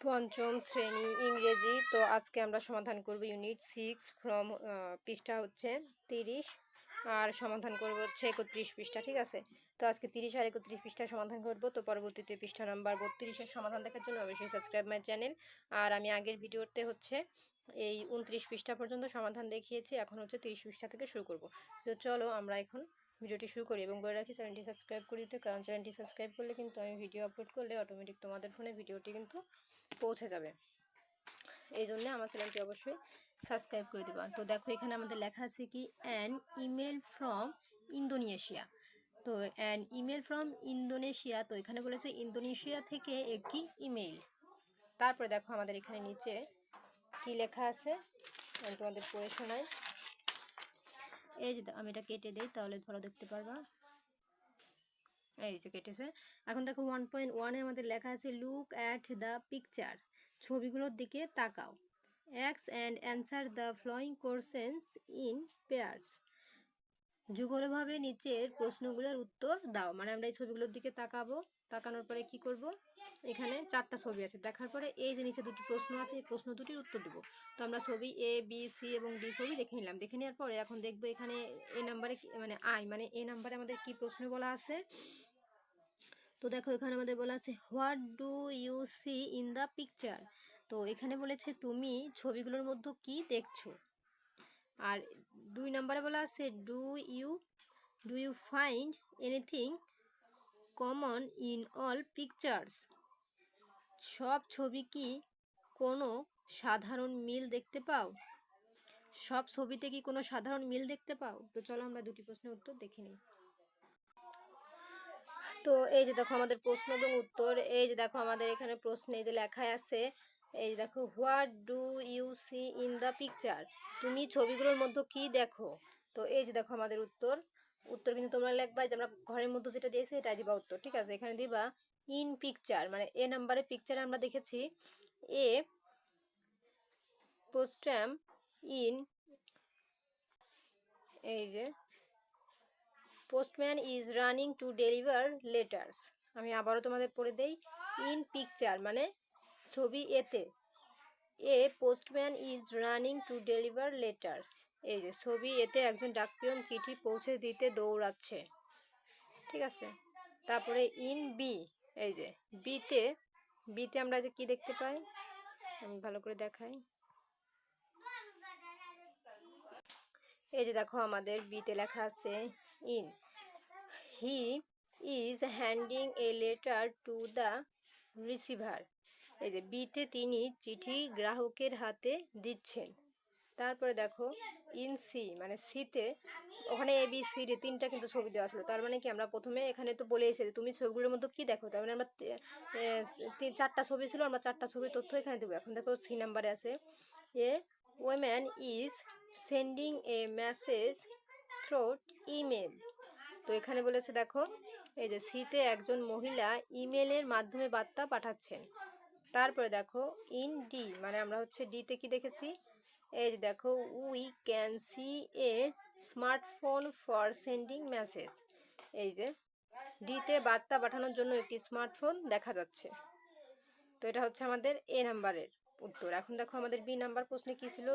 পঞ্চম শ্রেণী ইংরেজি। তো আজকে আমরা সমাধান করব ইউনিট 6 ফ্রম পৃষ্ঠা হচ্ছে 30 আর সমাধান করব হচ্ছে 31 পৃষ্ঠা। ঠিক আছে, তো আজকে 30 আর 31 পৃষ্ঠা সমাধান করব। তো পরবর্তীতে পৃষ্ঠা নাম্বার 32 এর সমাধান দেখার জন্য অবশ্যই সাবস্ক্রাইব মাই চ্যানেল। আর আমি আগের ভিডিওতে হচ্ছে এই 29 পৃষ্ঠা পর্যন্ত সমাধান দেখিয়েছি, এখন হচ্ছে 30 পৃষ্ঠা থেকে শুরু করব। তো চলো আমরা এখন ভিডিওটি শুরু করি এবং বলে রাখি চ্যানেলটি সাবস্ক্রাইব করে দিতে, কারণ চ্যানেলটি সাবস্ক্রাইব করলে কিন্তু আমি ভিডিও আপলোড করলে অটোমেটিক তোমাদের ফোনে ভিডিওটি কিন্তু পৌঁছে যাবে। এই জন্য আমার চ্যানেলটি অবশ্যই সাবস্ক্রাইব করে দেবা। তো দেখো এখানে আমাদের লেখা আছে কি অ্যান ইমেল ফ্রম ইন্দোনেশিয়া। তো অ্যান ইমেল ফ্রম ইন্দোনেশিয়া, তো এখানে বলেছে ইন্দোনেশিয়া থেকে একটি ইমেইল। তারপরে দেখো আমাদের এখানে নিচে কি লেখা আছে আমি তোমাদের পড়ে শোনাই। এই যে আমি এটা কেটে দিই, তাহলে ধরো দেখতে পারবা। এই যে কেটেছে। এখন দেখো 1.1 আমাদের লেখা আছে লুক অ্যাট দ্য পিকচার, ছবিগুলোর দিকে তাকাও। অ্যাক্স and answer the following questions in pairs, যুগলভাবে নিচের প্রশ্নগুলোর উত্তর দাও। মানে আমরা এই ছবিগুলোর দিকে তাকাবো, তাকানোর পরে কি করব, এখানে 4টা ছবি আছে, দেখার পরে এই যে নিচে দুটি প্রশ্ন আছে, এই প্রশ্ন দুটির উত্তর দেবো। তো আমরা ছবি এ বি সি এবং ডি ছবি দেখে নিলাম। দেখে নেওয়ার পরে এখন দেখবো এখানে এ নাম্বারে মানে মানে এ নাম্বারে আমাদের কি প্রশ্ন বলা আছে। তো দেখো এখানে আমাদের বলা আছে what do you see in the picture. তো এখানে বলেছে তুমি ছবিগুলোর মধ্যে কি দেখছো। আর 2 নম্বরে বলা আছে do you find anything common in all pictures, সব ছবি কি কোনো সাধারণ মিল দেখতে পাও, সব ছবিতে কি কোনো সাধারণ মিল দেখতে পাও। তো চলো আমরা দুটি প্রশ্নের উত্তর দেখে নিই। তো এই যে দেখো আমাদের প্রশ্ন এবং উত্তর। এই যে দেখো আমাদের এখানে প্রশ্নে এই যে লেখা আছে, এই যে দেখো what do you see in the picture, তুমি ছবিগুলোর মধ্যে কি দেখো। তো এই যে দেখো আমাদের উত্তর। উত্তর কিন্তু তোমরা লিখবা যে আমরা ঘরের মধ্যে যেটা দিয়েছি এটাই দিবা উত্তর। ঠিক আছে, এখানে দিবা ইন পিকচার, মানে এ নাম্বারে পিকচারে আমরা দেখেছি এ পোস্টাম ইন, এই যে postman is running to deliver letters. আমি আবারও তোমাদের পড়ে দেই, ইন পিকচার মানে ছবি এতে, a postman is running to deliver letter, এই যে ছবি এতে একজন ডাকপিয়ন চিঠি পৌঁছে দিতে দৌড়াচ্ছে। ঠিক আছে, তারপরে ইন বি, এই যে বিতে, বিতে আমরা যে কি দেখতে পাই আমি ভালো করে দেখাই। এই যে দেখো আমাদের বিতে লেখা আছে in, he is হ্যান্ডিং a letter to the receiver, এই যে বিতে তিনি চিঠি গ্রাহকের হাতে দিচ্ছেন। তারপরে দেখো ইন সি মানে সিতে, ওখানে এ বি সি ডি 3টা কিন্তু ছবি দেওয়া ছিল। তার মানে কি আমরা প্রথমে এখানে তো বলে এসেছি তুমি ছবিগুলোর মধ্যে কি দেখো, তার মানে আমরা 4টা ছবি ছিল, আমরা 4টা ছবির তথ্য এখানে দেবো। এখন দেখো সি নাম্বারে আছে a woman is sending A message through email. তো এখানে বলেছে দেখো এই যে সিতে একজন মহিলা ইমেলের মাধ্যমে বার্তা পাঠাচ্ছেন। তারপরে দেখো ইন ডি মানে আমরা হচ্ছে ডিতে কি দেখেছি, এই যে দেখো we can see A smartphone for sending message, এই যে ডিতে বার্তা পাঠানোর জন্য একটি স্মার্টফোন দেখা যাচ্ছে। তো এটা হচ্ছে আমাদের এ নাম্বারের উত্তর। এখন দেখো আমাদের বি নাম্বার প্রশ্নে কি ছিল,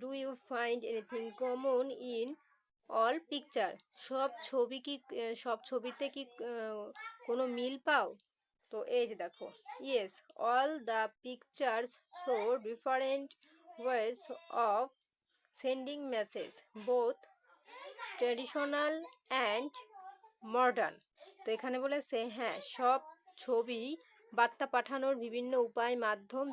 do you find anything common in all picture, সব ছবিতে কি কোনো মিল পাও। তো এই যে দেখো yes all the pictures show different ways of sending message both traditional and modern. তো এখানে বলেছে হ্যাঁ সব ছবি বার্তা পাঠানোর বিভিন্ন উপায় মাধ্যম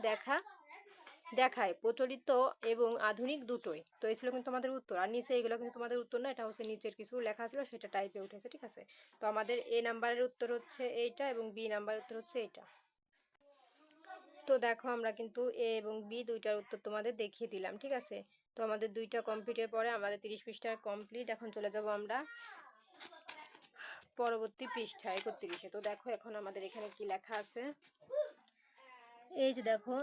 দেখায়, প্রচলিত এবং আধুনিক দুটোই। তো এই ছিল কিন্তু আমাদের উত্তর। আর নিচে এগুলো কিন্তু তোমাদের উত্তর না, এটা হচ্ছে নিচের কিছু লেখা ছিল সেটা টাইপে উঠেছে। ঠিক আছে, তো আমাদের এ নাম্বারের উত্তর হচ্ছে এইটা এবং বি নাম্বারের উত্তর হচ্ছে এইটা। তো দেখো আমরা কিন্তু এ এবং বি দুইটার উত্তর তোমাদের দেখিয়ে দিলাম। ঠিক আছে, তো আমাদের দুইটা কমপ্লিটের পরে আমাদের 30 পৃষ্ঠা কমপ্লিট। এখন চলে যাব আমরা পরবর্তী পৃষ্ঠা 31-এ। তো দেখো এখন আমাদের এখানে কি লেখা আছে, এই যে দেখো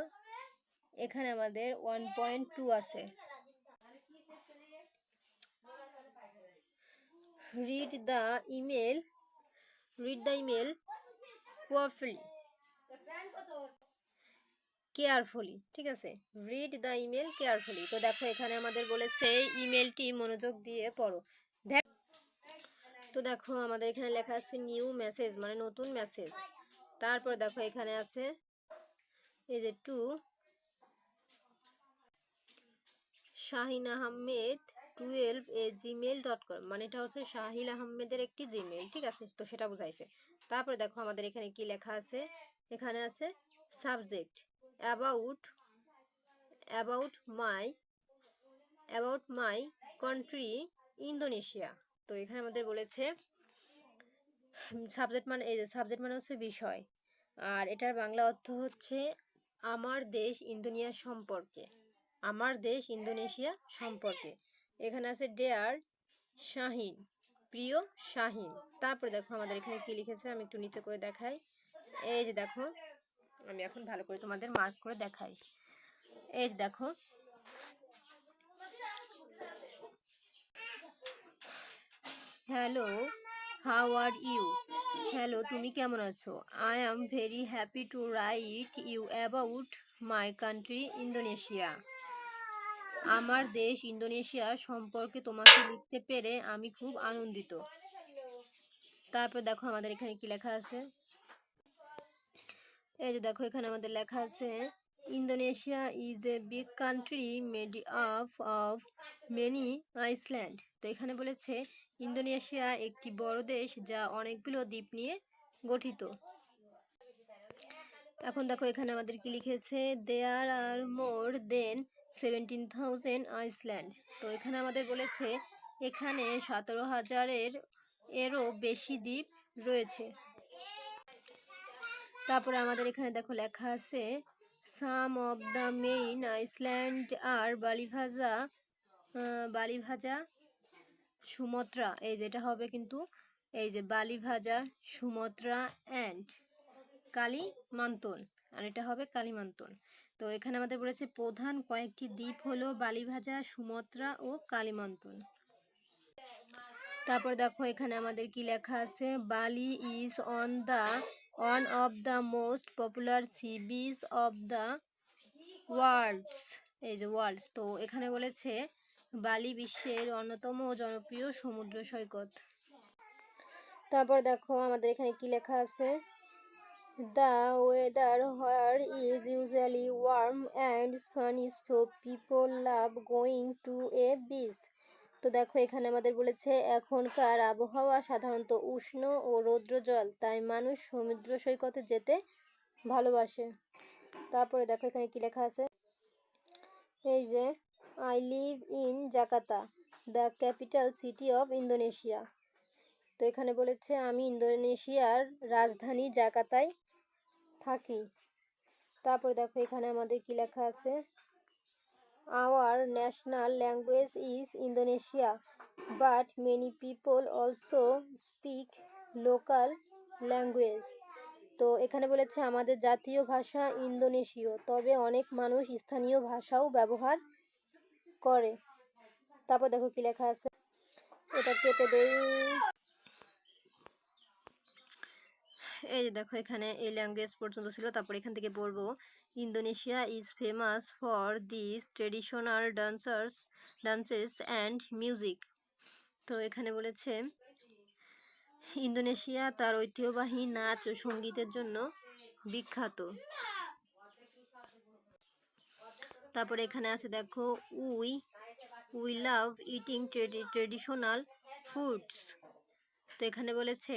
এখানে আমাদের 1.2 আছে, read the email carefully. Carefully, ঠিক আছে, রিড দ্য ইমেল কেয়ারফুলি। তো দেখো এখানে আমাদের বলেছে ইমেলটি মনোযোগ দিয়ে পড়ো। তো দেখো আমাদের এখানে লেখা আছে নিউ মেসেজ, মানে নতুন মেসেজ। তারপর দেখো এখানে আছে এই যে টু শাহিন আহমেদ 12@gmail.com, মানে এটা হচ্ছে শাহিল আহমেদের একটি জিমেইল, ঠিক আছে, তো সেটা বুঝাইছে। তারপরে দেখো আমাদের এখানে কি লেখা আছে, এখানে আছে subject about about my about my country Indonesia. তো এখানে আমাদের বলেছে সাবজেক্ট মানে এই যে সাবজেক্ট মানে হচ্ছে বিষয়, আর এটার বাংলা অর্থ হচ্ছে আমার দেশ ইন্দোনেশিয়া সম্পর্কে, আমার দেশ ইন্দোনেশিয়া সম্পর্কে। এখানে আছে ডেয়ার শাহিন, প্রিয় শাহিন। তারপরে দেখো আমাদের এখানে কি লিখেছে, আমি একটু নিচে করে দেখাই। এই যে দেখো, আমি এখন ভালো করে তোমাদের মার্ক করে দেখাই। এই যে দেখো, hello, how are you, hello তুমি কেমন আছো, I am very happy to write you about my country Indonesia, আমার দেশ ইন্দোনেশিয়া সম্পর্কে তোমাকে লিখতে পেরে আমি খুব আনন্দিত। তারপর দেখো আমাদের এখানে কি লেখা আছে, এই যে দেখো এখানে আমাদের লেখা আছে Indonesia is a big country made up of many Iceland. তো এখানে বলেছে ইন্দোনেশিয়া একটি বড় দেশ যা অনেকগুলো দ্বীপ নিয়ে গঠিত। এখন দেখো এখানে আমাদের কি লিখেছে, দেয়ার আর মোর দেন 17,000 আইসল্যান্ড। তো এখানে আমাদের বলেছে এখানে 17,000 এরও বেশি দ্বীপ রয়েছে। তারপরে আমাদের এখানে দেখো লেখা আছে some of the main island আর বালিভাজা সুমাত্রা, এই যেটা হবে কিন্তু এই যে বালিভাজা সুমাত্রা অ্যান্ড কালিমান্তন, আর এটা হবে কালিমান্তন। তো এখানে আমাদের বলেছে প্রধান কয়েকটি দ্বীপ হলো বালিভাজা, সুমাত্রা ও কালিমান্তন। তারপর দেখো এখানে আমাদের কি লেখা আছে, Bali is one of the most popular sea beach of the worlds, এই যে ওয়ার্ল্ডস। তো এখানে বলেছে বালি বিশ্বের অন্যতম জনপ্রিয় সমুদ্র সৈকত। তারপর দেখো আমাদের এখানে কি লেখা আছে, the weather where is usually warm and sunny so people love going to A beach. তো দেখো এখানে আমাদের বলেছে এখনকার আবহাওয়া সাধারণত উষ্ণ ও রৌদ্রোজ্জ্বল, তাই মানুষ সমুদ্র সৈকতে যেতে ভালোবাসে। তারপরে দেখো এখানে কি লেখা আছে, এই যে I live in Jakarta, the capital city of Indonesia. তো এখানে বলেছে আমি ইন্দোনেশিয়ার রাজধানী জাকার্তায় থাকি। তারপরে দেখো এখানে আমাদের কি লেখা আছে, our national language is Indonesia but many people also speak local language. তো এখানে বলেছে আমাদের জাতীয় ভাষা ইন্দোনেশীয়, তবে অনেক মানুষ স্থানীয় ভাষাও ব্যবহার করে। তারপর দেখো কি লেখা আছে, এটা কেটে দেই। এই যে দেখো এখানে এই ল্যাঙ্গুয়েজ পর্যন্ত ছিল, তারপর এখান থেকে পড়বো Indonesia is famous for this traditional dances and music. তো এখানে বলেছে ইন্দোনেশিয়া তার ঐতিহ্যবাহী নাচ ও সঙ্গীতের জন্য বিখ্যাত। তারপরে এখানে আছে দেখো we we love eating traditional foods. তো এখানে বলেছে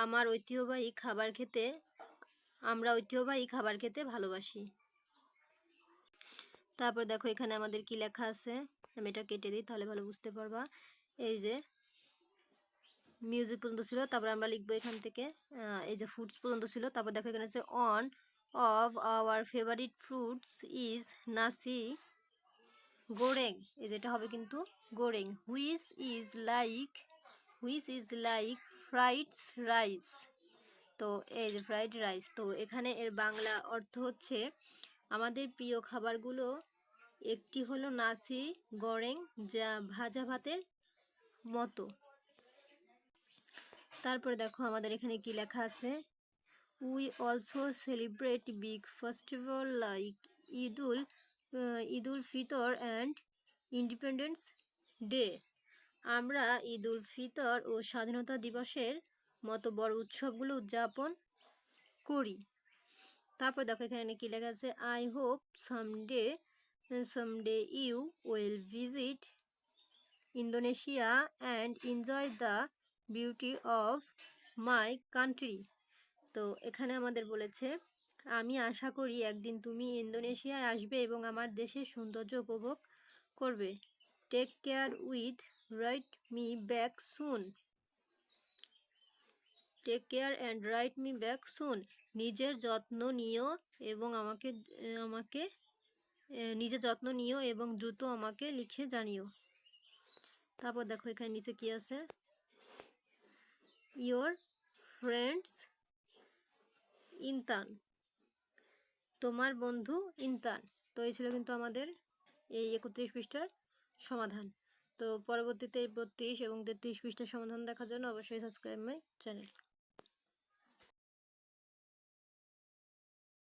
আমরা ঐতিহ্যবাহী খাবার খেতে ভালোবাসি। তারপর দেখো এখানে আমাদের কি লেখা আছে, আমি এটা কেটে দিই তাহলে ভালো বুঝতে পারবা। এই যে মিউজিক পর্যন্ত ছিল, তারপর আমরা লিখবো এখান থেকে এই যে ফুডস পর্যন্ত ছিল। তারপর দেখো এখানে আছে one of our favourite foods is nasi goreng, এই যেটা হবে কিন্তু goreng, which is like fried rice. তো এই যে ফ্রাইড রাইস, তো এখানে এর বাংলা অর্থ হচ্ছে আমাদের প্রিয় খাবারগুলো একটি হলো নাসি গরেং, যা ভাজা ভাতের মতো। তারপরে দেখো আমাদের এখানে কি লেখা আছে, We also celebrate big festival like Eid ul Fitr and Independence Day. আমরা ঈদ উল ফিতর ও স্বাধীনতা দিবসের মতো বড় উৎসবগুলো উদযাপন করি। তারপর দেখো এখানে কি লেখা আছে, I hope someday you will visit Indonesia and enjoy the beauty of my country. তো এখানে আমাদের বলেছে, আমি আশা করি একদিন তুমি ইন্দোনেশিয়ায় আসবে এবং আমার দেশের সৌন্দর্য উপভোগ করবে। Take care with write me back soon. Take care and write me back soon. নিজের যত্ন নিও এবং নিজের যত্ন নিও এবং দ্রুত আমাকে লিখে জানিও। তারপর দেখো এখানে নিচে কি আছে, ইয়োর ফ্রেন্ডস ইনতান। তোমার বন্ধু ইনতান। তো এই ছিল কিন্তু আমাদের এই 31 পৃষ্ঠার সমাধান। তো পরবর্তীতে 32 এবং 33 পৃষ্ঠার সমাধান দেখার জন্য অবশ্যই সাবস্ক্রাইব মাই চ্যানেল।